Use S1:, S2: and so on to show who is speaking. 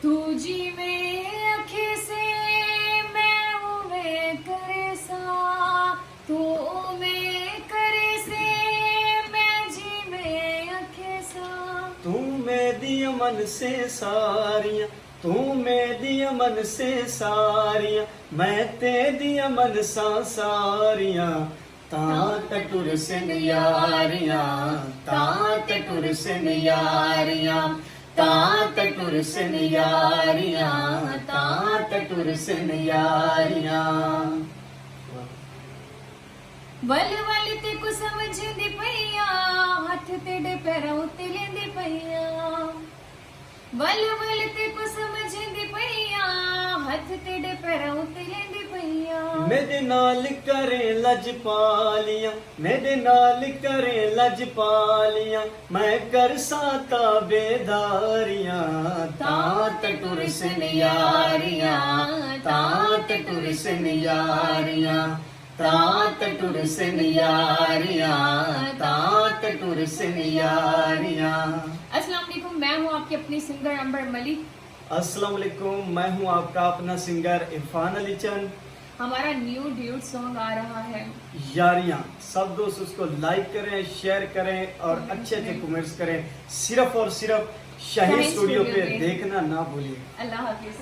S1: तू जी में अखे से मैं उवे करे सा, तू में करे से मैं जी में अखे सा।
S2: तू में दिया मन से सारियां, तू में दिया मन से सारियां, मैं ते दिया मन सा सारियां। तात टुर सिन यारियां, तात टुर सिन यारियां, तात टुर सिन यारियां, तात टुर सिन यारियां।
S1: वल वल ते को समझदी पईया, हथ तेरे पैरों ते लेंदी पईया। वल वल ते को समझदी पईया, हथ तेरे पैरों ते लेंदी पईया।
S2: मेरे नाल करे लजपालियां, मेरे नाल करे लजपालियां, मैं कर साता बेदारियां। तात टुर सिन यारियां, तात टुर सिन यारियां, तात टुर सिन यारियां, तात टुर सिन यारियां।
S1: अस्सलाम वालेकुम, मैं हूँ आपकी अपनी सिंगर अंबर मलिक।
S2: अस्सलाम वालेकुम, मैं हूँ आपका अपना सिंगर इरफान अली चंद।
S1: हमारा न्यू ड्यूट सॉन्ग आ रहा है
S2: यारियां। सब दोस्त उसको लाइक करें, शेयर करें और अच्छे अच्छे कमेंट्स करें। सिर्फ और सिर्फ शाहीन स्टूडियो पे देखना ना भूलिए।
S1: अल्लाह हाफिज।